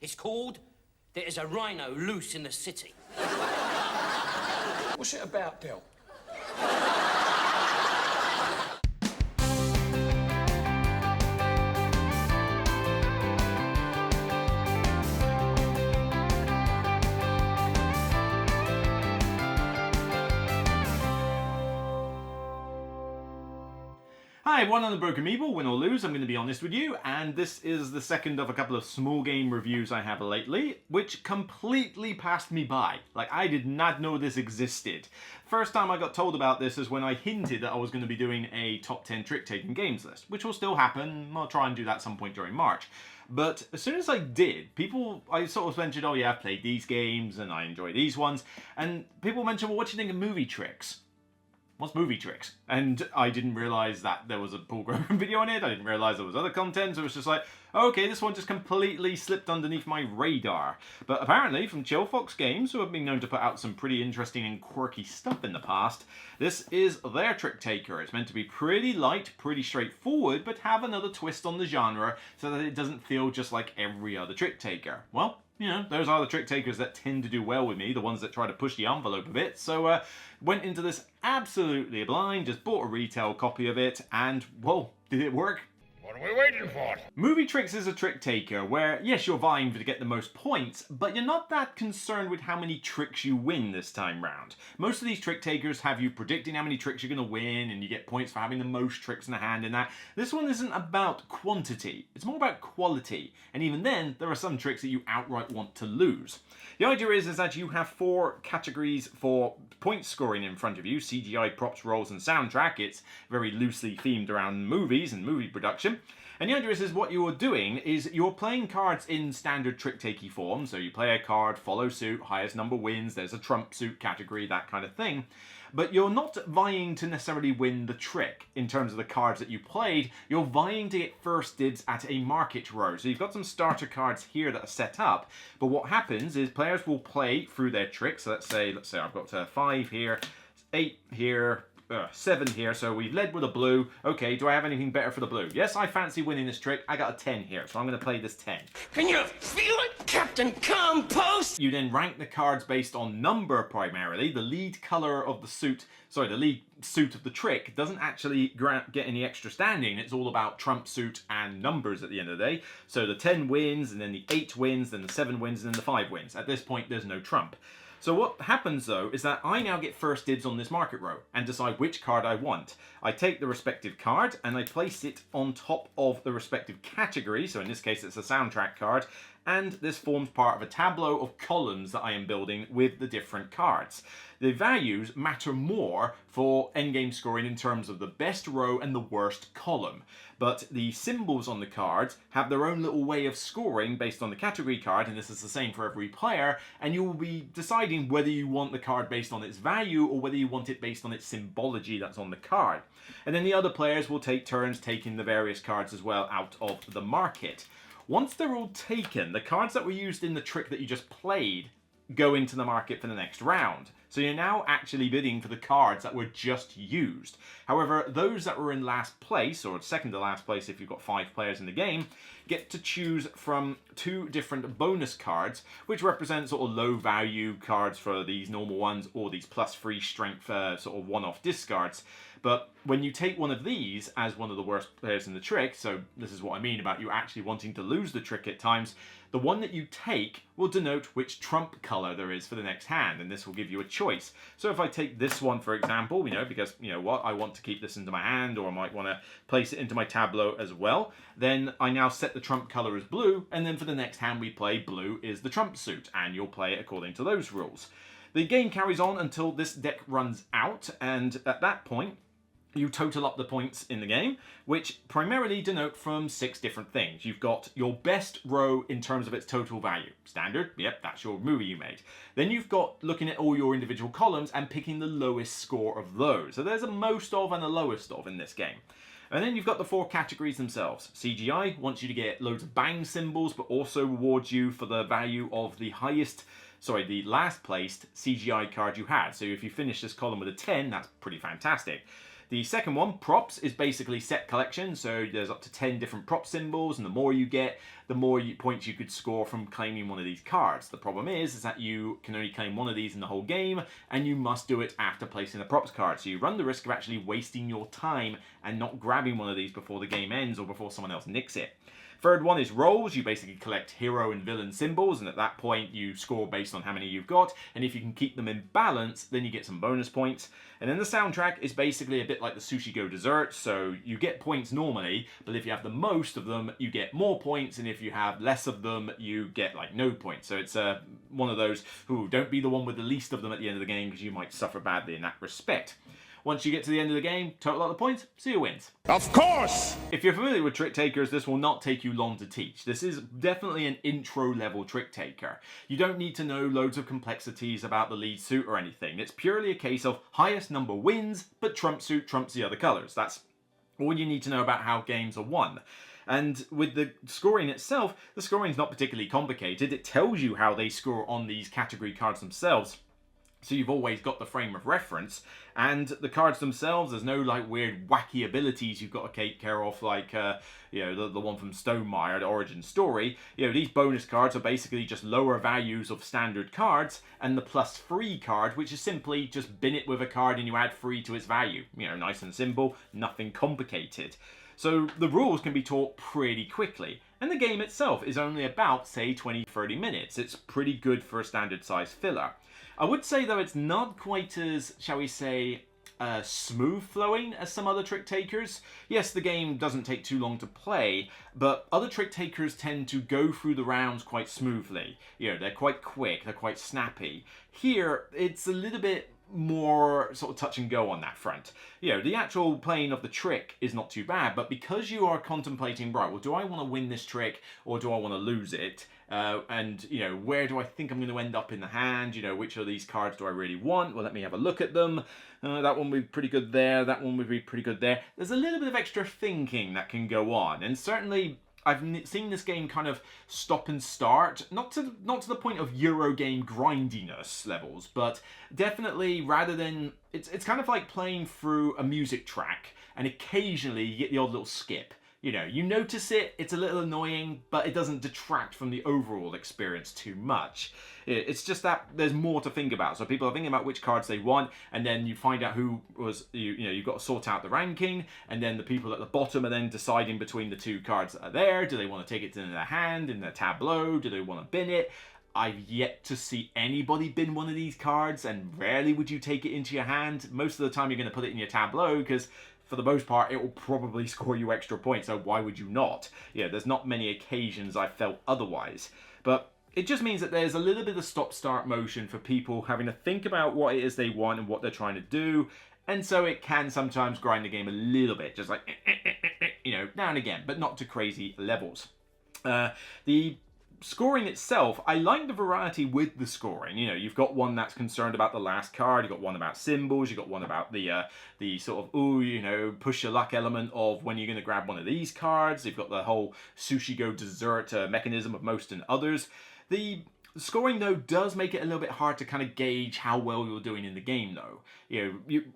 It's called There's a Rhino Loose in the City. What's it about, Del? Hi everyone, I'm the Broken Meeple. Win or lose, I'm going to be honest with you, and this is the second of a couple of small game reviews I have lately, which completely passed me by. Like, I did not know this existed. First time I got told about this is when I hinted that I was going to be doing a top 10 trick-taking games list, which will still happen. I'll try and do that some point during March. But as soon as I did, I sort of mentioned, oh yeah, I've played these games and I enjoy these ones, and people mentioned, well, what do you think of movie tricks? What's movie tricks? And I didn't realise that there was a Paul Groban video on it. I didn't realise there was other content. So it was just like, okay, this one just completely slipped underneath my radar. But apparently, from Chill Fox Games, who have been known to put out some pretty interesting and quirky stuff in the past, this is their trick taker. It's meant to be pretty light, pretty straightforward, but have another twist on the genre so that it doesn't feel just like every other trick taker. Well, you know, those are the trick takers that tend to do well with me, the ones that try to push the envelope a bit. So went into this absolutely blind, just bought a retail copy of it, and, whoa, did it work? What are we waiting for? Movie Tricks is a trick taker where, yes, you're vying to get the most points, but you're not that concerned with how many tricks you win this time round. Most of these trick takers have you predicting how many tricks you're going to win, and you get points for having the most tricks in the hand and that. This one isn't about quantity, it's more about quality, and even then, there are some tricks that you outright want to lose. The idea is that you have 4 categories for point scoring in front of you: CGI, props, rolls, and soundtrack. It's very loosely themed around movies and movie production. And the idea is what you're doing is you're playing cards in standard trick-takey form. So you play a card, follow suit, highest number wins, there's a trump suit category, that kind of thing. But you're not vying to necessarily win the trick in terms of the cards that you played. You're vying to get first dibs at a market row. So you've got some starter cards here that are set up. But what happens is players will play through their tricks. So let's say I've got 5 here, 8 here, 7 here, so we've led with a blue. Okay, do I have anything better for the blue? Yes, I fancy winning this trick. I got a 10 here, so I'm going to play this 10. Can you feel it, Captain Compost? You then rank the cards based on number primarily. The lead color of the suit, the lead suit of the trick doesn't actually get any extra standing. It's all about trump suit and numbers at the end of the day. So the 10 wins, and then the 8 wins, then the 7 wins, and then the 5 wins. At this point, there's no trump. So what happens though is that I now get first dibs on this market row and decide which card I want. I take the respective card and I place it on top of the respective category. So in this case it's a soundtrack card, and this forms part of a tableau of columns that I am building with the different cards. The values matter more for endgame scoring in terms of the best row and the worst column. But the symbols on the cards have their own little way of scoring based on the category card, and this is the same for every player, and you will be deciding whether you want the card based on its value or whether you want it based on its symbology that's on the card. And then the other players will take turns taking the various cards as well out of the market. Once they're all taken, the cards that were used in the trick that you just played go into the market for the next round. So you're now actually bidding for the cards that were just used. However, those that were in last place, or second to last place if you've got 5 players in the game, get to choose from 2 different bonus cards, which represent sort of low value cards for these normal ones, or these +3 strength sort of one-off discards. But when you take one of these as one of the worst players in the trick, so this is what I mean about you actually wanting to lose the trick at times, the one that you take will denote which trump color there is for the next hand, and this will give you a choice. So if I take this one, for example, because, I want to keep this into my hand, or I might want to place it into my tableau as well, then I now set the trump color as blue, and then for the next hand we play, blue is the trump suit, and you'll play it according to those rules. The game carries on until this deck runs out, and at that point, you total up the points in the game, which primarily denote from 6 different things. You've got your best row in terms of its total value. Standard, yep, that's your movie you made. Then you've got looking at all your individual columns and picking the lowest score of those. So there's a most of and a lowest of in this game. And then you've got the 4 categories themselves. CGI wants you to get loads of bang symbols, but also rewards you for the value of the last placed CGI card you had. So if you finish this column with a 10, that's pretty fantastic. The second one, props, is basically set collection, so there's up to 10 different prop symbols, and the more you get, the more points you could score from claiming one of these cards. The problem is that you can only claim one of these in the whole game, and you must do it after placing a props card, so you run the risk of actually wasting your time and not grabbing one of these before the game ends or before someone else nicks it. Third one is rolls. You basically collect hero and villain symbols, and at that point you score based on how many you've got, and if you can keep them in balance, then you get some bonus points. And then the soundtrack is basically a bit like the Sushi Go dessert, so you get points normally, but if you have the most of them, you get more points, and if you have less of them, you get like no points. So it's one of those, don't be the one with the least of them at the end of the game, because you might suffer badly in that respect. Once you get to the end of the game, total out the points, see who wins. Of course! If you're familiar with trick takers, this will not take you long to teach. This is definitely an intro level trick taker. You don't need to know loads of complexities about the lead suit or anything. It's purely a case of highest number wins, but trump suit trumps the other colors. That's all you need to know about how games are won. And with the scoring itself, the scoring is not particularly complicated. It tells you how they score on these category cards themselves. So you've always got the frame of reference, and the cards themselves, there's no like weird wacky abilities you've got to take care of, like the one from Stonemaier, the origin story. These bonus cards are basically just lower values of standard cards, and the +3 card, which is simply just bin it with a card and you add 3 to its value. Nice and simple, nothing complicated. So the rules can be taught pretty quickly, and the game itself is only about, say, 20-30 minutes. It's pretty good for a standard size filler. I would say, though, it's not quite as, shall we say, smooth flowing as some other trick takers. Yes, the game doesn't take too long to play, but other trick takers tend to go through the rounds quite smoothly. They're quite quick, they're quite snappy. Here, it's a little bit more sort of touch and go on that front. The actual playing of the trick is not too bad, but because you are contemplating, right, well, do I want to win this trick or do I want to lose it? And where do I think I'm going to end up in the hand? Which of these cards do I really want? Well, let me have a look at them. That one would be pretty good there. That one would be pretty good there. There's a little bit of extra thinking that can go on, and certainly I've seen this game kind of stop and start, not to the point of Eurogame grindiness levels, but definitely rather than, it's kind of like playing through a music track, and occasionally you get the odd little skip. You notice it, it's a little annoying, but it doesn't detract from the overall experience too much. It's just that there's more to think about. So people are thinking about which cards they want, and then you find out who was, you've got to sort out the ranking, and then the people at the bottom are then deciding between the two cards that are there. Do they want to take it in their hand, in their tableau? Do they want to bin it? I've yet to see anybody bin one of these cards, and rarely would you take it into your hand. Most of the time you're going to put it in your tableau, because for the most part, it will probably score you extra points, so why would you not? There's not many occasions I've felt otherwise. But it just means that there's a little bit of stop-start motion for people having to think about what it is they want and what they're trying to do, and so it can sometimes grind the game a little bit, just like, now and again, but not to crazy levels. The scoring itself, I like the variety with the scoring. You've got one that's concerned about the last card, you've got one about symbols, you've got one about the sort of, push your luck element of when you're going to grab one of these cards. You've got the whole Sushi Go dessert mechanism of most and others. The scoring, though, does make it a little bit hard to kind of gauge how well you're doing in the game, though.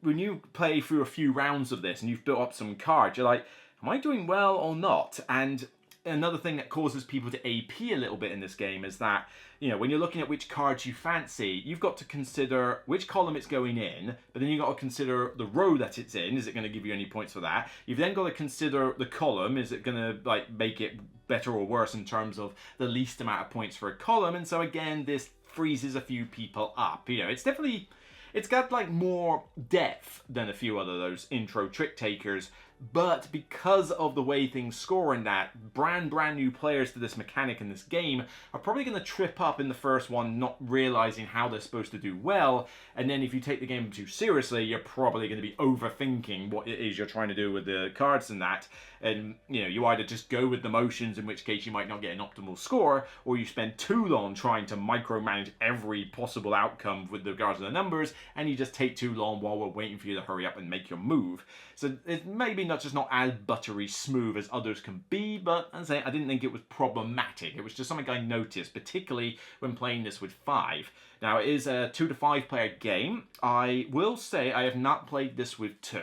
When you play through a few rounds of this and you've built up some cards, you're like, am I doing well or not? And another thing that causes people to AP a little bit in this game is that, when you're looking at which cards you fancy, you've got to consider which column it's going in, but then you've got to consider the row that it's in. Is it going to give you any points for that? You've then got to consider the column. Is it going to make it better or worse in terms of the least amount of points for a column? And so again, this freezes a few people up. It's got more depth than a few other those intro trick takers, but because of the way things score in that, brand new players to this mechanic in this game are probably going to trip up in the first one, not realizing how they're supposed to do well, and then if you take the game too seriously, you're probably going to be overthinking what it is you're trying to do with the cards and that, and you either just go with the motions, in which case you might not get an optimal score, or you spend too long trying to micromanage every possible outcome with regards to the numbers, and you just take too long while we're waiting for you to hurry up and make your move. So it's maybe not as buttery smooth as others can be, but as I say, I didn't think it was problematic. It was just something I noticed, particularly when playing this with 5. Now, it is a 2 to 5 player game. I will say I have not played this with 2.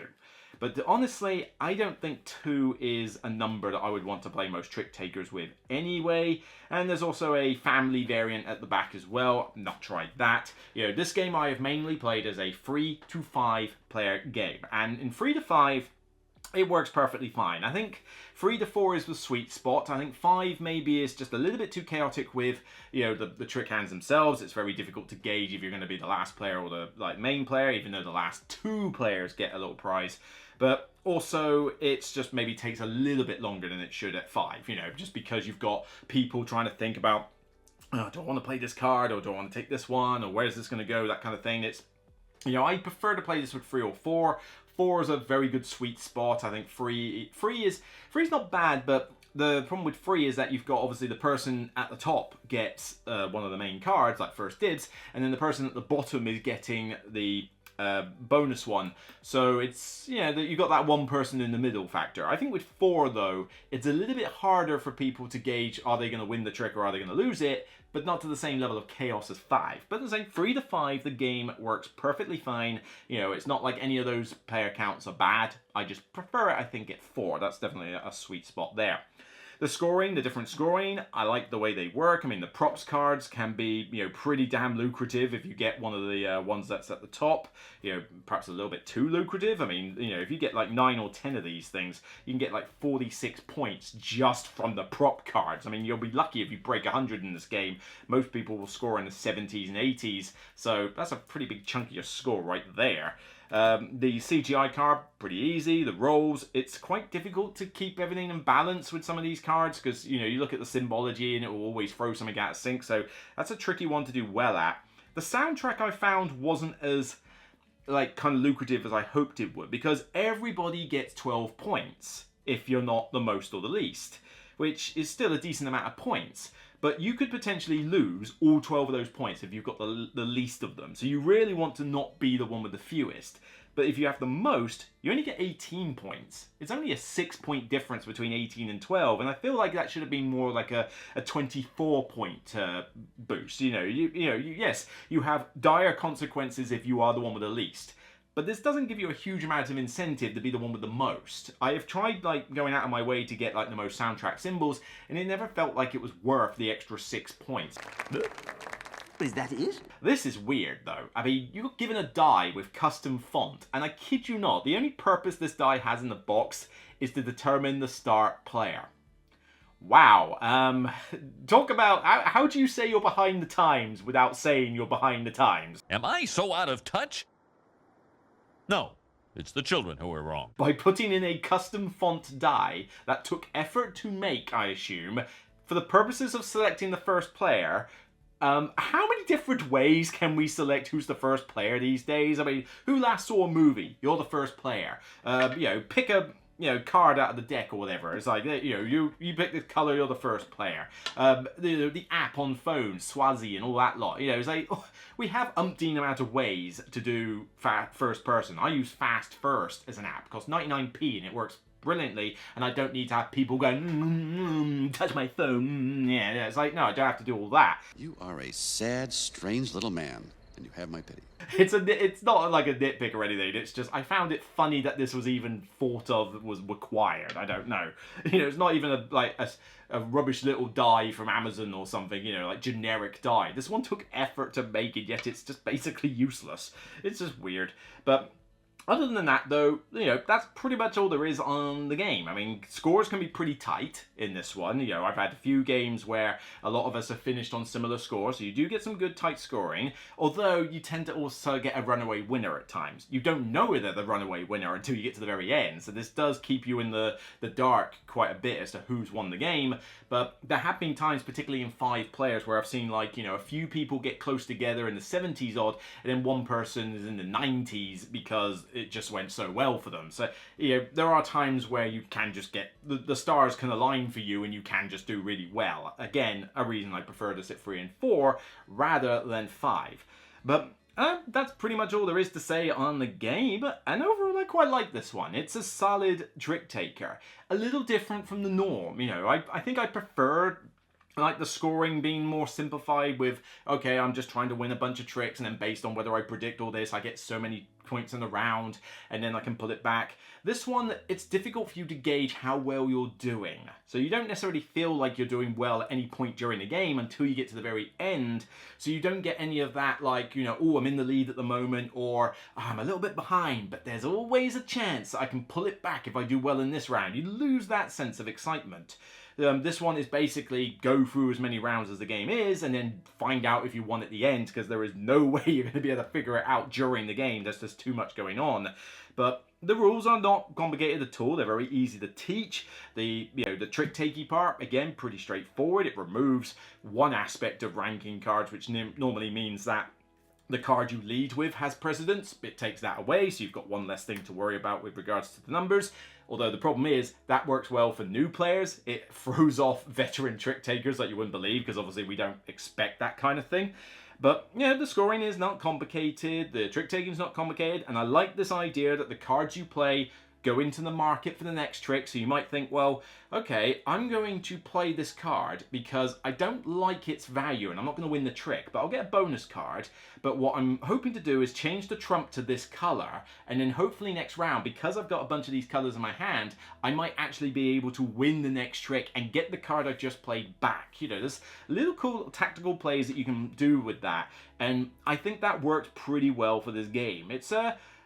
But honestly, I don't think 2 is a number that I would want to play most trick takers with anyway. And there's also a family variant at the back as well. Not tried that. You know, this game I have mainly played as a 3 to 5 player game. And in 3 to 5, it works perfectly fine. I think 3 to 4 is the sweet spot. I think 5 maybe is just a little bit too chaotic with, you know, the trick hands themselves. It's very difficult to gauge if you're going to be the last player or the main player, even though the last 2 players get a little prize. But also, it's just maybe takes a little bit longer than it should at 5, you know, just because you've got people trying to think about, oh, do I want to play this card, or do I want to take this one, or where's this going to go, that kind of thing. It's, you know, I prefer to play this with 3 or 4. 4 is a very good sweet spot. I think 3 is not bad, but the problem with 3 is that you've got obviously the person at the top gets one of the main cards, like first dibs, and then the person at the bottom is getting the bonus one. So it's, yeah, you've got that one person in the middle factor. I think with 4 though, it's a little bit harder for people to gauge, are they going to win the trick or are they going to lose it, but not to the same level of chaos as 5. But the same 3 to 5, the game works perfectly fine. You know, it's not like any of those player counts are bad. I just prefer it, I think, at 4. That's definitely a sweet spot there. The scoring, the different scoring, I like the way they work. I mean, the props cards can be, you know, pretty damn lucrative if you get one of the ones that's at the top. You know, perhaps a little bit too lucrative. I mean, you know, if you get like 9 or 10 of these things, you can get like 46 points just from the prop cards. I mean, you'll be lucky if you break 100 in this game. Most people will score in the 70s and 80s, so that's a pretty big chunk of your score right there. The CGI card, pretty easy. The rolls, it's quite difficult to keep everything in balance with some of these cards because, you know, you look at the symbology and it will always throw something out of sync, so that's a tricky one to do well at. The soundtrack I found wasn't as, like, kind of lucrative as I hoped it would, because everybody gets 12 points if you're not the most or the least, which is still a decent amount of points. But you could potentially lose all 12 of those points if you've got the least of them. So you really want to not be the one with the fewest. But if you have the most, you only get 18 points. It's only a 6-point difference between 18 and 12. And I feel like that should have been more like a 24-point boost. You know, yes, you have dire consequences if you are the one with the least. But this doesn't give you a huge amount of incentive to be the one with the most. I have tried like going out of my way to get like the most soundtrack symbols, and it never felt like it was worth the extra 6 points. Is that it? This is weird though. I mean, you got given a die with custom font, and I kid you not, the only purpose this die has in the box is to determine the start player. Wow. Talk about, how do you say you're behind the times without saying you're behind the times? Am I so out of touch? No, it's the children who are wrong. By putting in a custom font die that took effort to make, I assume, for the purposes of selecting the first player. How many different ways can we select who's the first player these days? I mean, who last saw a movie? You're the first player. You know, pick a card out of the deck or whatever. It's like, you know, you pick the color, you're the first player. The app on phone, Swazi and all that lot. You know, it's like, we have umpteen amount of ways to do first person. I use Fast First as an app. It costs 99p and it works brilliantly, and I don't need to have people going, touch my phone. Yeah, it's like, no, I don't have to do all that. You are a sad, strange little man, and you have my pity. It's not like a nitpick or anything. It's just I found it funny that this was even thought of, was required. I don't know. You know, it's not even a rubbish little die from Amazon or something. You know, like generic die. This one took effort to make it, yet it's just basically useless. It's just weird. But other than that, though, you know, that's pretty much all there is on the game. I mean, scores can be pretty tight in this one. You know, I've had a few games where a lot of us have finished on similar scores, so you do get some good tight scoring, although you tend to also get a runaway winner at times. You don't know they're the runaway winner until you get to the very end, so this does keep you in the dark quite a bit as to who's won the game, but there have been times, particularly in 5 players, where I've seen, like, you know, a few people get close together in the 70s odd, and then one person is in the 90s because it just went so well for them. So, you know, there are times where you can just get, the stars can align for you and you can just do really well. Again, a reason I prefer this at 3 and 4 rather than 5. But that's pretty much all there is to say on the game, and overall I quite like this one. It's a solid trick taker. A little different from the norm, you know. I think I prefer I like the scoring being more simplified with, okay, I'm just trying to win a bunch of tricks, and then based on whether I predict all this, I get so many points in the round, and then I can pull it back. This one, it's difficult for you to gauge how well you're doing. So you don't necessarily feel like you're doing well at any point during the game until you get to the very end. So you don't get any of that, like, you know, oh, I'm in the lead at the moment, or oh, I'm a little bit behind, but there's always a chance I can pull it back if I do well in this round. You lose that sense of excitement. This one is basically go through as many rounds as the game is and then find out if you won at the end, because there is no way you're going to be able to figure it out during the game. There's just too much going on. But the rules are not complicated at all. They're very easy to teach. The trick-takey part, again, pretty straightforward. It removes one aspect of ranking cards, which normally means that the card you lead with has precedence. It takes that away, so you've got one less thing to worry about with regards to the numbers. Although the problem is, that works well for new players. It throws off veteran trick takers like you wouldn't believe, because obviously we don't expect that kind of thing. But, yeah, the scoring is not complicated, the trick taking is not complicated, and I like this idea that the cards you play go into the market for the next trick. So you might think, well, okay, I'm going to play this card because I don't like its value and I'm not going to win the trick, but I'll get a bonus card. But what I'm hoping to do is change the trump to this color, and then hopefully next round, because I've got a bunch of these colors in my hand, I might actually be able to win the next trick and get the card I just played back. You know, there's little cool tactical plays that you can do with that, and I think that worked pretty well for this game. It's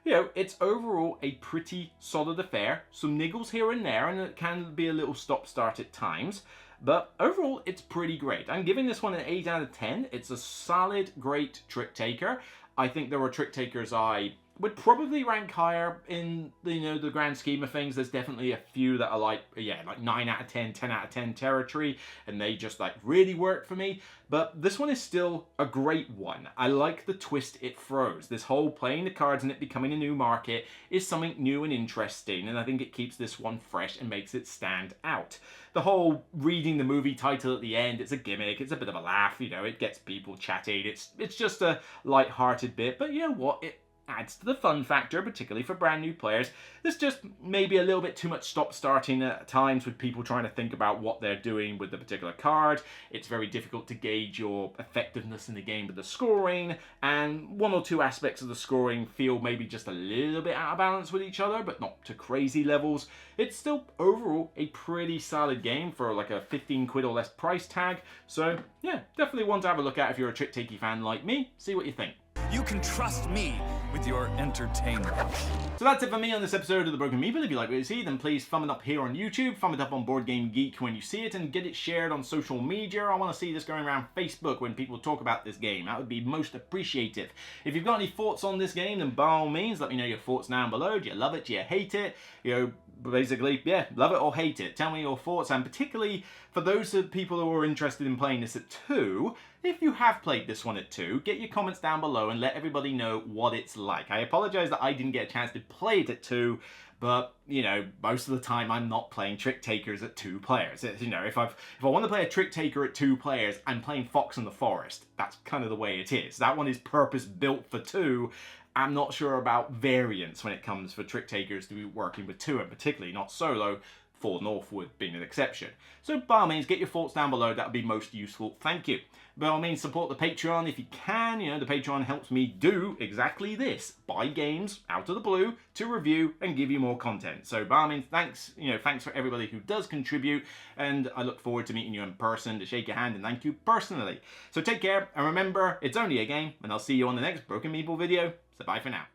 it's overall a pretty solid affair. Some niggles here and there, and it can be a little stop-start at times. But overall, it's pretty great. I'm giving this one an 8 out of 10. It's a solid, great trick taker. I think there are trick takers I would probably rank higher in the grand scheme of things. There's definitely a few that are like 9 out of 10, 10 out of 10 territory, and they just like really work for me. But this one is still a great one. I like the twist it throws. This whole playing the cards and it becoming a new market is something new and interesting, and I think it keeps this one fresh and makes it stand out. The whole reading the movie title at the end, it's a gimmick, it's a bit of a laugh, it gets people chatting, it's just a light-hearted bit, but you know what, it adds to the fun factor, particularly for brand new players. There's just maybe a little bit too much stop-starting at times with people trying to think about what they're doing with the particular card. It's very difficult to gauge your effectiveness in the game with the scoring, and one or two aspects of the scoring feel maybe just a little bit out of balance with each other, but not to crazy levels. It's still overall a pretty solid game for like a 15 quid or less price tag. So yeah, definitely one to have a look at if you're a trick takey fan like me. See what you think. You can trust me with your entertainment. So that's it for me on this episode of The Broken Meeple. If you like what you see, then please thumb it up here on YouTube, thumb it up on Board Game Geek when you see it, and get it shared on social media. I want to see this going around Facebook when people talk about this game. That would be most appreciative. If you've got any thoughts on this game, then by all means, let me know your thoughts down below. Do you love it? Do you hate it? Basically, yeah, love it or hate it. Tell me your thoughts, and particularly for those people who are interested in playing this at 2, if you have played this one at 2, get your comments down below and let everybody know what it's like. I apologize that I didn't get a chance to play it at 2, but, most of the time I'm not playing trick takers at 2 players. If I want to play a trick taker at 2 players, I'm playing Fox in the Forest. That's kind of the way it is. That one is purpose-built for 2. I'm not sure about variance when it comes for trick takers to be working with 2, and particularly not solo, 4 Northwood being an exception. So by all means, get your thoughts down below. That would be most useful. Thank you. By all means, support the Patreon if you can. The Patreon helps me do exactly this. Buy games out of the blue to review and give you more content. So by all means, thanks. Thanks for everybody who does contribute, and I look forward to meeting you in person to shake your hand and thank you personally. So take care, and remember, it's only a game, and I'll see you on the next Broken Meeple video. So bye for now.